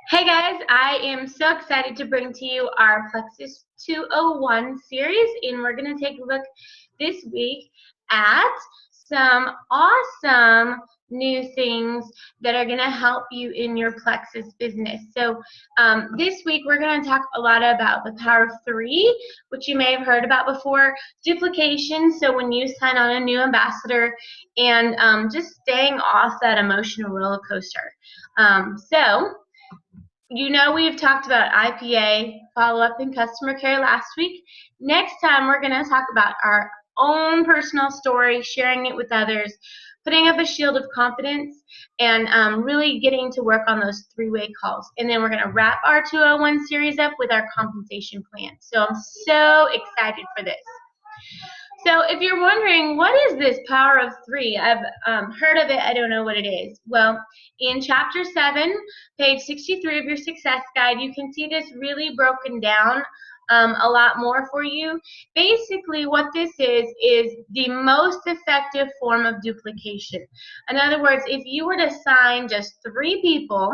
Hey guys, I am so excited to bring to you our Plexus 201 series, and we're going to take a look this week at some awesome new things that are going to help you in your Plexus business. So this week we're going to talk a lot about the power of three, which you may have heard about before, duplication, so when you sign on a new ambassador, and just staying off that emotional roller coaster. We've talked about IPA, follow-up, and customer care last week. Next time, we're going to talk about our own personal story, sharing it with others, putting up a shield of confidence, and really getting to work on those three-way calls. And then we're going to wrap our 201 series up with our compensation plan. So I'm so excited for this. So if you're wondering, what is this power of three? I've heard of it. I don't know what it is. Well, in Chapter 7, page 63 of your success guide, you can see this really broken down a lot more for you. Basically, what this is the most effective form of duplication. In other words, if you were to sign just 3 people,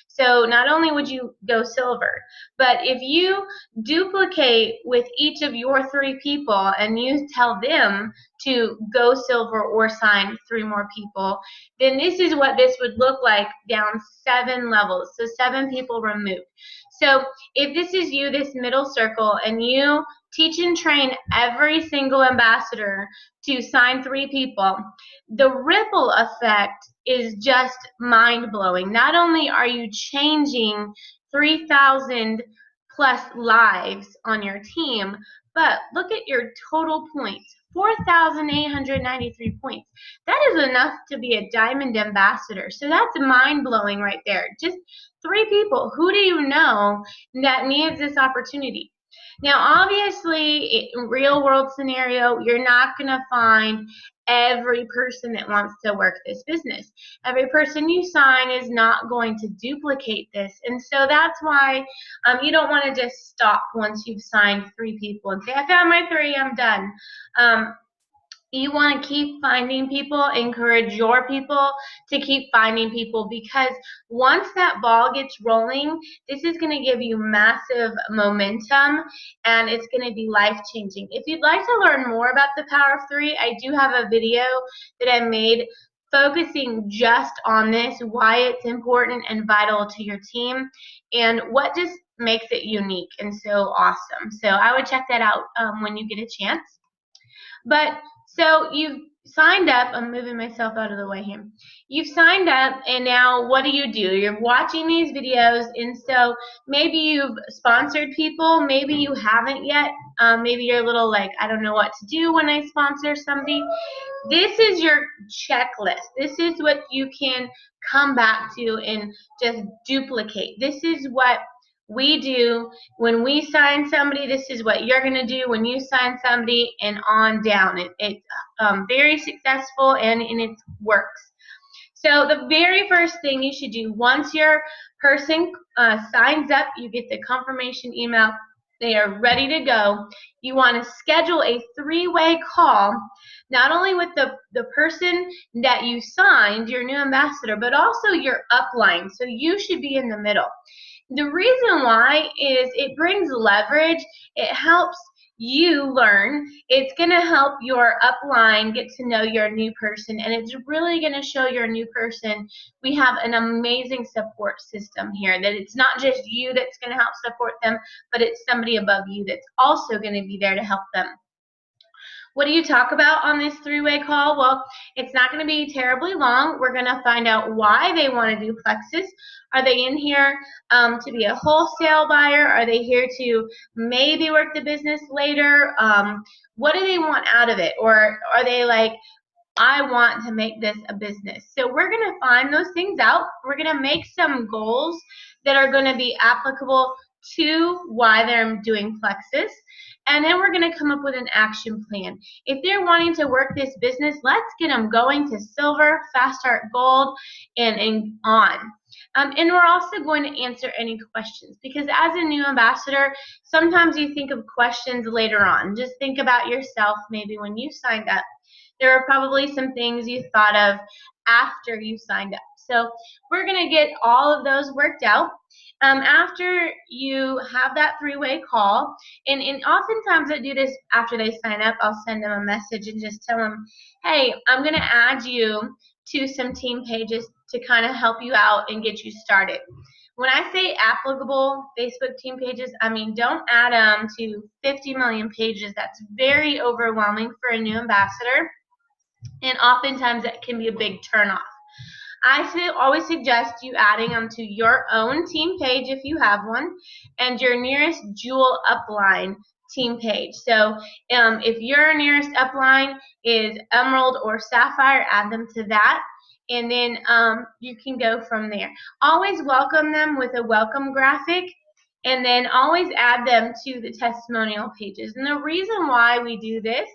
so not only would you go silver, but if you duplicate with each of your 3 people and you tell them to go silver or sign 3 more people, then this is what this would look like down 7 levels. So 7 people removed. So if this is you, this middle circle, and you teach and train every single ambassador to sign 3 people, the ripple effect is just mind-blowing. Not only are you changing 3,000 plus lives on your team, but look at your total points, 4,893 points. That is enough to be a diamond ambassador. So that's mind-blowing right there. Just 3 people. Who do you know that needs this opportunity? Now, obviously, in real world scenario, you're not going to find every person that wants to work this business. Every person you sign is not going to duplicate this. And so that's why you don't want to just stop once you've signed 3 people and say, I found my 3, I'm done. You want to keep finding people, encourage your people to keep finding people, because once that ball gets rolling, this is going to give you massive momentum and it's going to be life-changing. If you'd like to learn more about the power of 3, I do have a video that I made focusing just on this, why it's important and vital to your team, and what just makes it unique and so awesome. So I would check that out when you get a chance. But so you've signed up. I'm moving myself out of the way here. You've signed up, and now what do? You're watching these videos, and so maybe you've sponsored people, maybe you haven't yet. Maybe you're a little like, I don't know what to do when I sponsor somebody. This is your checklist. This is what you can come back to and just duplicate. This is what we do when we sign somebody. This is what you're going to do when you sign somebody, and on down. It's very successful, and it works. So the very first thing you should do once your person signs up, you get the confirmation email, they are ready to go. You want to schedule a 3-way call, not only with the person that you signed, your new ambassador, but also your upline. So you should be in the middle. The reason why is it brings leverage. It helps you learn. It's going to help your upline get to know your new person, and it's really going to show your new person we have an amazing support system here, that it's not just you that's going to help support them, but it's somebody above you that's also going to be there to help them. What do you talk about on this 3-way call? Well, it's not going to be terribly long. We're going to find out why they want to do Plexus. Are they in here to be a wholesale buyer? Are they here to maybe work the business later? What do they want out of it? Or are they like, I want to make this a business? So we're going to find those things out. We're going to make some goals that are going to be applicable to why they're doing Plexus. And then we're going to come up with an action plan. If they're wanting to work this business, let's get them going to silver, fast start gold, and on. And we're also going to answer any questions, because as a new ambassador, sometimes you think of questions later on. Just think about yourself maybe when you signed up. There are probably some things you thought of after you signed up. So we're going to get all of those worked out. After you have that three-way call, and oftentimes I do this after they sign up, I'll send them a message and just tell them, hey, I'm going to add you to some team pages to kind of help you out and get you started. When I say applicable Facebook team pages, I mean don't add them to 50 million pages. That's very overwhelming for a new ambassador, and oftentimes that can be a big turnoff. I always suggest you adding them to your own team page if you have one, and your nearest jewel upline team page. So if your nearest upline is emerald or sapphire, add them to that, and then you can go from there. Always welcome them with a welcome graphic, and then always add them to the testimonial pages. And the reason why we do this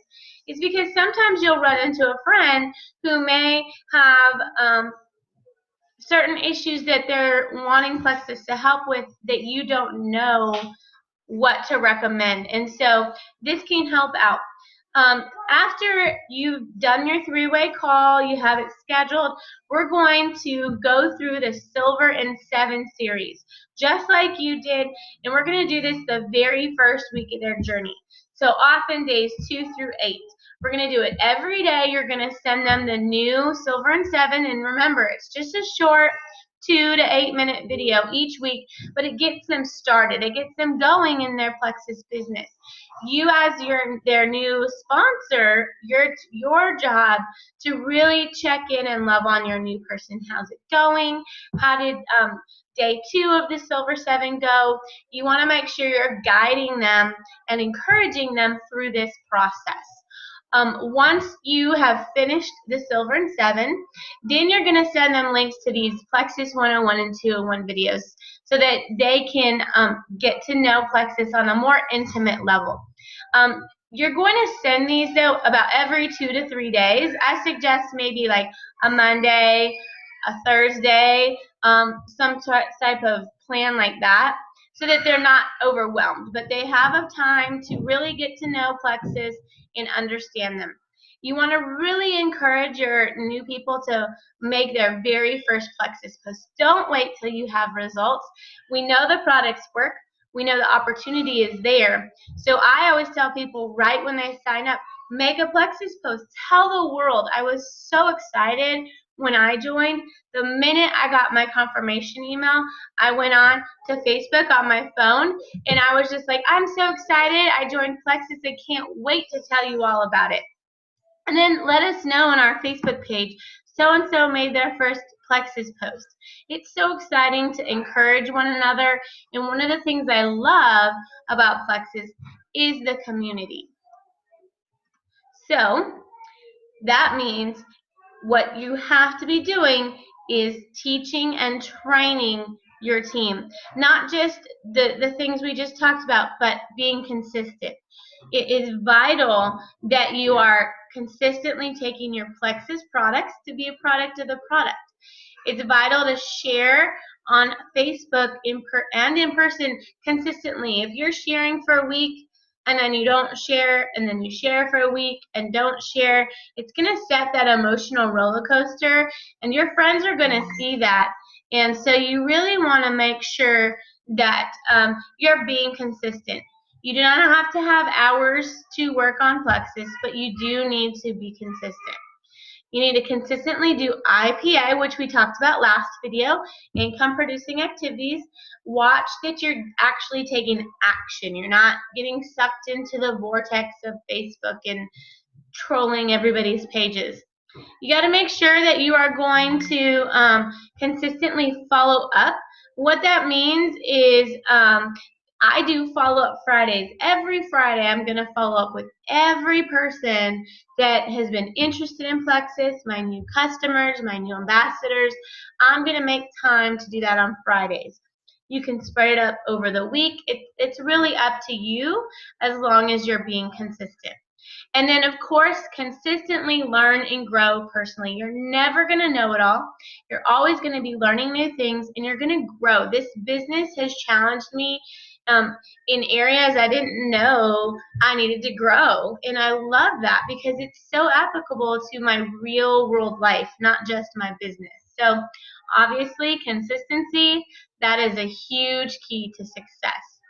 is because sometimes you'll run into a friend who may have certain issues that they're wanting Plexus to help with that you don't know what to recommend. And so this can help out. After you've done your three-way call, you have it scheduled, we're going to go through the Silver and 7 series, just like you did, and we're going to do this the very first week of their journey. So often days 2 through 8. We're going to do it every day. You're going to send them the new Silver and 7, and remember, it's just a short 2 to 8 minute video each week, but it gets them started. It gets them going in their Plexus business. You, as their new sponsor, your job to really check in and love on your new person. How's it going? How did day 2 of the Silver 7 go? You want to make sure you're guiding them and encouraging them through this process. Once you have finished the Silver and 7, then you're going to send them links to these Plexus 101 and 201 videos so that they can get to know Plexus on a more intimate level. You're going to send these, though, about every 2 to 3 days. I suggest maybe like a Monday, a Thursday, some type of plan like that, so that they're not overwhelmed, but they have a time to really get to know Plexus and understand them. You want to really encourage your new people to make their very first Plexus post. Don't wait till you have results. We know the products work. We know the opportunity is there. So I always tell people right when they sign up, make a Plexus post. Tell the world. I was so excited when I joined. The minute I got my confirmation email, I went on to Facebook on my phone, and I was just like, I'm so excited. I joined Plexus. I can't wait to tell you all about it. And then let us know on our Facebook page, so-and-so made their first Plexus post. It's so exciting to encourage one another, and one of the things I love about Plexus is the community. So that means what you have to be doing is teaching and training your team. Not just the things we just talked about, but being consistent. It is vital that you are consistently taking your Plexus products to be a product of the product. It's vital to share on Facebook and in person consistently. If you're sharing for a week and then you don't share, and then you share for a week and don't share, it's going to set that emotional roller coaster, and your friends are going to see that. And so you really want to make sure that you're being consistent. You do not have to have hours to work on Plexus, but you do need to be consistent. You need to consistently do IPA, which we talked about last video, income producing activities. Watch that you're actually taking action. You're not getting sucked into the vortex of Facebook and trolling everybody's pages. You got to make sure that you are going to consistently follow up. What that means is I do follow-up Fridays. Every Friday, I'm going to follow up with every person that has been interested in Plexus, my new customers, my new ambassadors. I'm going to make time to do that on Fridays. You can spread it up over the week. It's really up to you as long as you're being consistent. And then, of course, consistently learn and grow personally. You're never going to know it all. You're always going to be learning new things, and you're going to grow. This business has challenged me in areas I didn't know I needed to grow. And I love that because it's so applicable to my real world life, not just my business. So obviously, consistency, that is a huge key to success.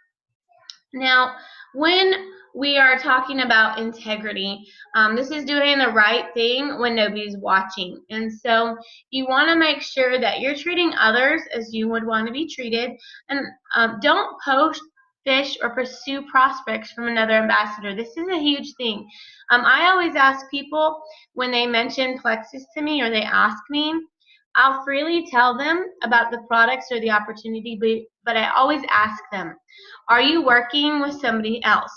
Now, when we are talking about integrity, this is doing the right thing when nobody's watching. And so you want to make sure that you're treating others as you would want to be treated. And don't post, fish, or pursue prospects from another ambassador. This is a huge thing. I always ask people when they mention Plexus to me or they ask me, I'll freely tell them about the products or the opportunity, but I always ask them, are you working with somebody else?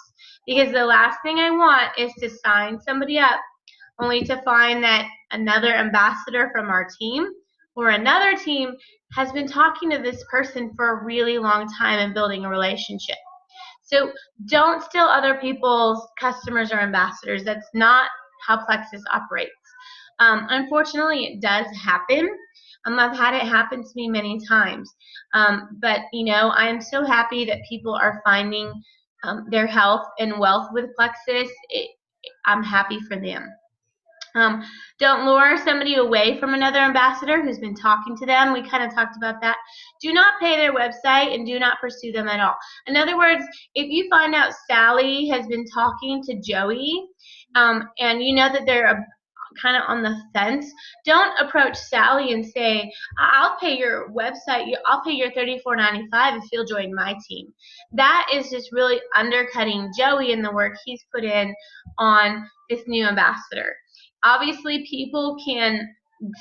Because the last thing I want is to sign somebody up only to find that another ambassador from our team or another team has been talking to this person for a really long time and building a relationship. So don't steal other people's customers or ambassadors. That's not how Plexus operates. Unfortunately, it does happen. I've had it happen to me many times. But, I am so happy that people are finding their health and wealth with Plexus. I'm happy for them. Don't lure somebody away from another ambassador who's been talking to them. We kind of talked about that. Do not pay their website and do not pursue them at all. In other words, if you find out Sally has been talking to Joey, and you know that they're kind of on the fence, don't approach Sally and say, I'll pay your website, I'll pay your $34.95 if you'll join my team. That is just really undercutting Joey and the work he's put in on this new ambassador. Obviously, people can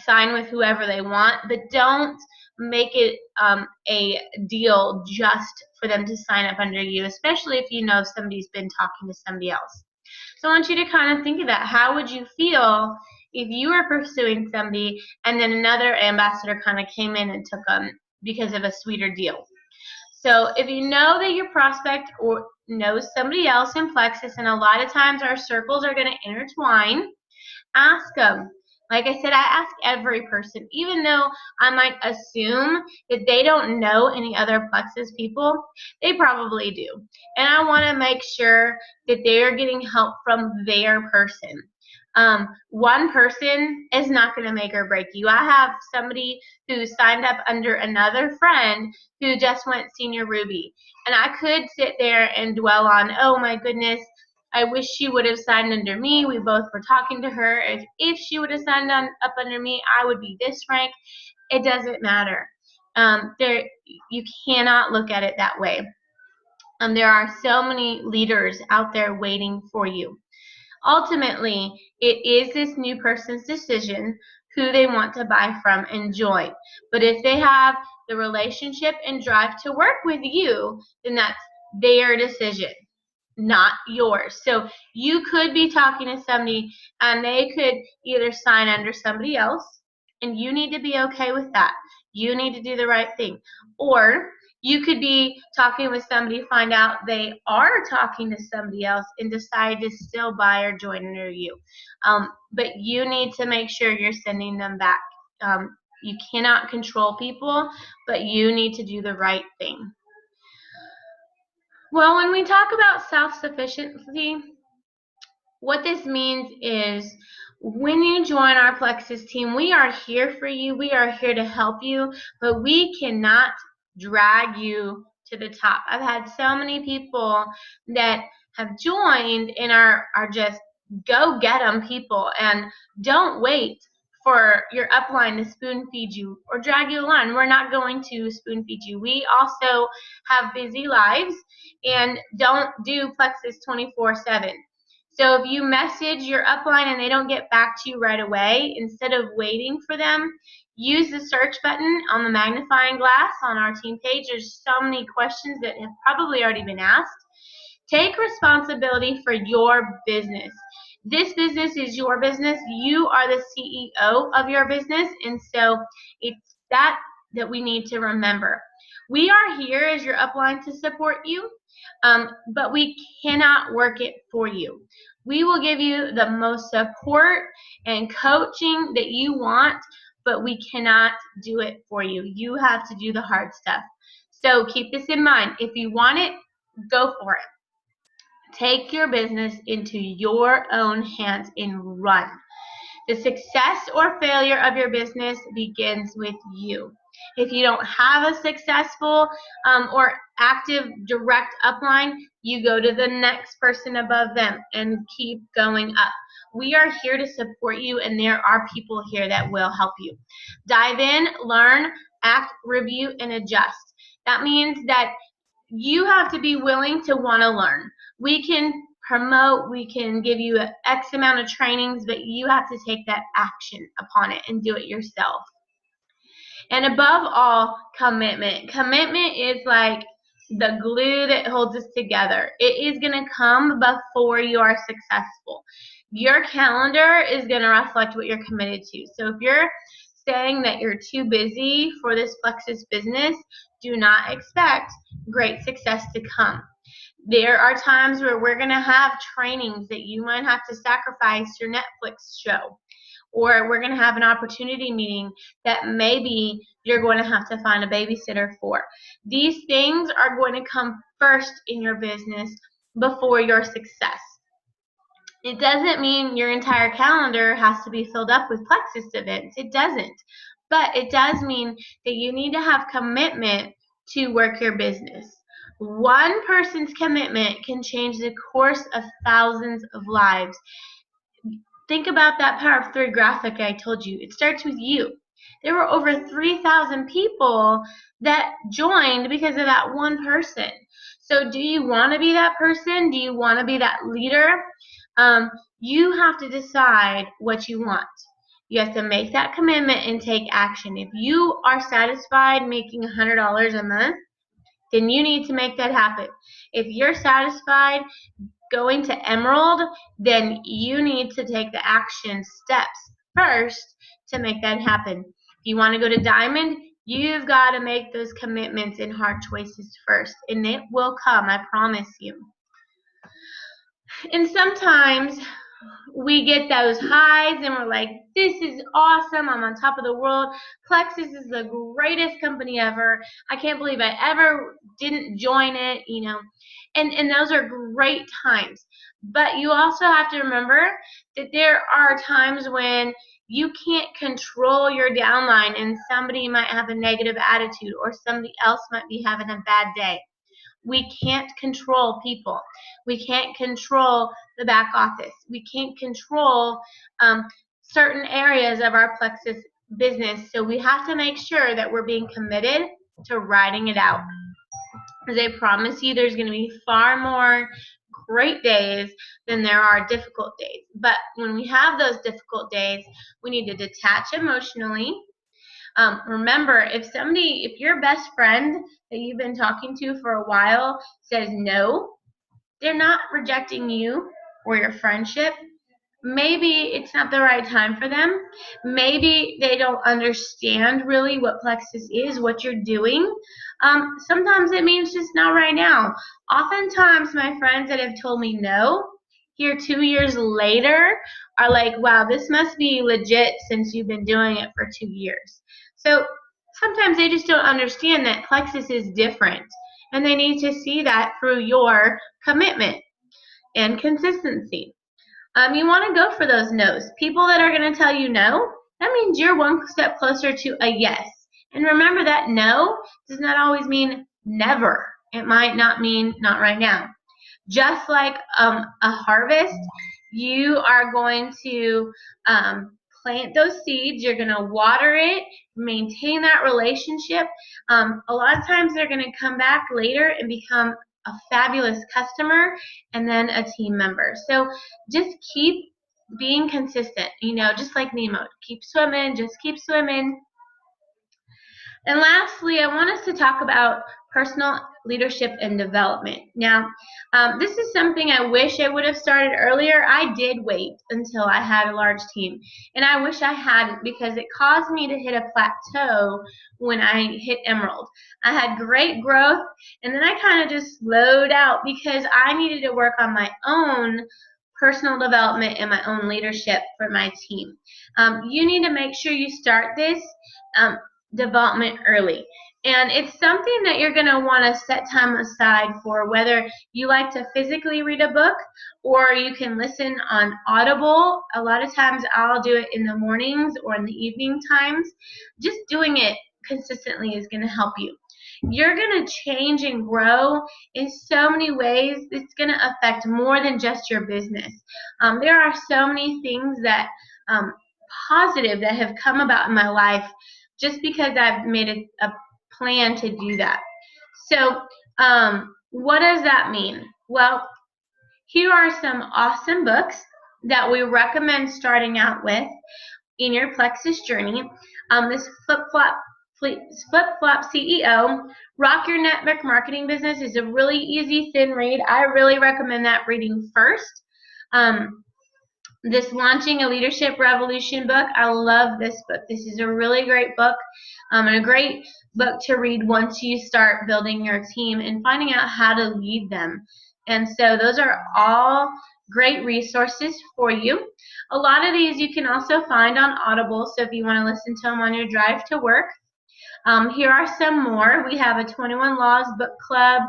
sign with whoever they want, but don't make it a deal just for them to sign up under you, especially if you know somebody's been talking to somebody else. So I want you to kind of think of that. How would you feel if you were pursuing somebody and then another ambassador kind of came in and took them because of a sweeter deal? So if you know that your prospect or knows somebody else in Plexus, and a lot of times our circles are going to intertwine, ask them. Like I said, I ask every person, even though I might assume that they don't know any other Plexus people, they probably do. And I want to make sure that they are getting help from their person. One person is not going to make or break you. I have somebody who signed up under another friend who just went senior Ruby. And I could sit there and dwell on, oh my goodness, I wish she would have signed under me. We both were talking to her. If she would have signed up under me, I would be this rank. It doesn't matter. You cannot look at it that way. There are so many leaders out there waiting for you. Ultimately, it is this new person's decision who they want to buy from and join. But if they have the relationship and drive to work with you, then that's their decision, not yours. So you could be talking to somebody and they could either sign under somebody else, and you need to be okay with that. You need to do the right thing. Or you could be talking with somebody, find out they are talking to somebody else, and decide to still buy or join under you. But you need to make sure you're sending them back. You cannot control people, but you need to do the right thing. Well, when we talk about self-sufficiency, what this means is when you join our Plexus team, we are here for you. We are here to help you, but we cannot drag you to the top. I've had so many people that have joined and are just go get them people, and don't wait for your upline to spoon feed you or drag you along. We're not going to spoon feed you. We also have busy lives and don't do Plexus 24/7. So if you message your upline and they don't get back to you right away, instead of waiting for them, use the search button on the magnifying glass on our team page. There's so many questions that have probably already been asked. Take responsibility for your business. This business is your business. You are the CEO of your business, and so it's that we need to remember. We are here as your upline to support you, but we cannot work it for you. We will give you the most support and coaching that you want, but we cannot do it for you. You have to do the hard stuff. So keep this in mind. If you want it, go for it. Take your business into your own hands and run. The success or failure of your business begins with you. If you don't have a successful or active direct upline, you go to the next person above them and keep going up. We are here to support you, and there are people here that will help you. Dive in, learn, act, review, and adjust. That means that you have to be willing to want to learn. We can promote, we can give you X amount of trainings, but you have to take that action upon it and do it yourself. And above all, commitment. Commitment is like the glue that holds us together. It is going to come before you are successful. Your calendar is going to reflect what you're committed to. So if you're saying that you're too busy for this Plexus business, do not expect great success to come. There are times where we're going to have trainings that you might have to sacrifice your Netflix show, or we're going to have an opportunity meeting that maybe you're going to have to find a babysitter for. These things are going to come first in your business before your success. It doesn't mean your entire calendar has to be filled up with Plexus events. It doesn't. But it does mean that you need to have commitment to work your business. One person's commitment can change the course of thousands of lives. Think about that Power of 3 graphic I told you. It starts with you. There were over 3,000 people that joined because of that one person. So do you want to be that person? Do you want to be that leader? You have to decide what you want. You have to make that commitment and take action. If you are satisfied making $100 a month, then you need to make that happen. If you're satisfied going to Emerald, then you need to take the action steps first to make that happen. If you want to go to Diamond, you've got to make those commitments and hard choices first, and it will come, I promise you. And sometimes we get those highs and we're like, this is awesome, I'm on top of the world, Plexus is the greatest company ever, I can't believe I ever didn't join it, and those are great times. But you also have to remember that there are times when you can't control your downline and somebody might have a negative attitude or somebody else might be having a bad day. We can't control people. We can't control the back office. We can't control certain areas of our Plexus business. So we have to make sure that we're being committed to riding it out. As I promise you, there's going to be far more great days than there are difficult days. But when we have those difficult days, we need to detach emotionally. Remember, if your best friend that you've been talking to for a while says no, they're not rejecting you or your friendship. Maybe it's not the right time for them. Maybe they don't understand really what Plexus is, what you're doing. Sometimes it means just not right now. Oftentimes, my friends that have told me no, here 2 years later, are like, wow, this must be legit since you've been doing it for 2 years. So sometimes they just don't understand that Plexus is different, and they need to see that through your commitment and consistency. You want to go for those no's. People that are going to tell you no, that means you're one step closer to a yes. And remember that no does not always mean never. It might not mean not right now. Just like a harvest, you are going to plant those seeds. You're going to water it, maintain that relationship. A lot of times they're going to come back later and become a fabulous customer and then a team member. So just keep being consistent, just like Nemo. Keep swimming, just keep swimming. And lastly, I want us to talk about personal leadership and development. Now, this is something I wish I would have started earlier. I did wait until I had a large team, and I wish I hadn't, because it caused me to hit a plateau when I hit Emerald. I had great growth, and then I kind of just slowed out because I needed to work on my own personal development and my own leadership for my team. You need to make sure you start this development early. And it's something that you're going to want to set time aside for, whether you like to physically read a book or you can listen on Audible. A lot of times I'll do it in the mornings or in the evening times. Just doing it consistently is going to help you. You're going to change and grow in so many ways. It's going to affect more than just your business. There are so many things that positive that have come about in my life just because I've made a plan to do that. So, what does that mean? Well, here are some awesome books that we recommend starting out with in your Plexus journey. This Flip-Flop CEO, Rock Your Network Marketing Business is a really easy, thin read. I really recommend that reading first. This Launching a Leadership Revolution book, I love this book. This is a really great book and a great book to read once you start building your team and finding out how to lead them. And so those are all great resources for you. A lot of these you can also find on Audible, so if you want to listen to them on your drive to work. Here are some more. We have a 21 Laws book club.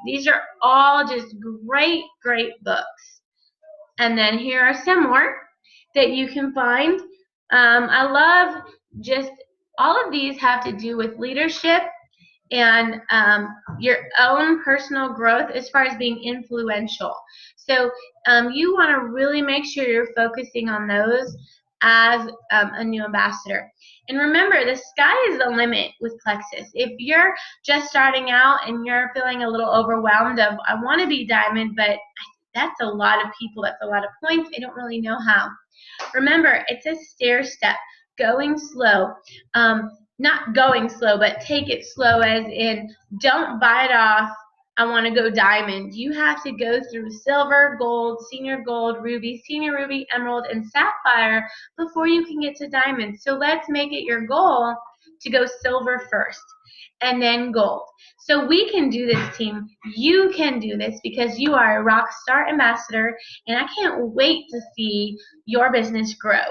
These are all just great, great books. And then here are some more that you can find. I love just all of these have to do with leadership and your own personal growth as far as being influential. So you want to really make sure you're focusing on those as a new ambassador. And remember, the sky is the limit with Plexus. If you're just starting out and you're feeling a little overwhelmed of, I want to be diamond, but that's a lot of people, that's a lot of points, I don't really know how. Remember, it's a stair step, going slow. Not going slow, but take it slow as in don't bite off, I want to go diamond. You have to go through silver, gold, senior gold, ruby, senior ruby, emerald, and sapphire before you can get to diamond. So let's make it your goal to go silver first and then gold. So we can do this, team. You can do this because you are a rock star ambassador, and I can't wait to see your business grow.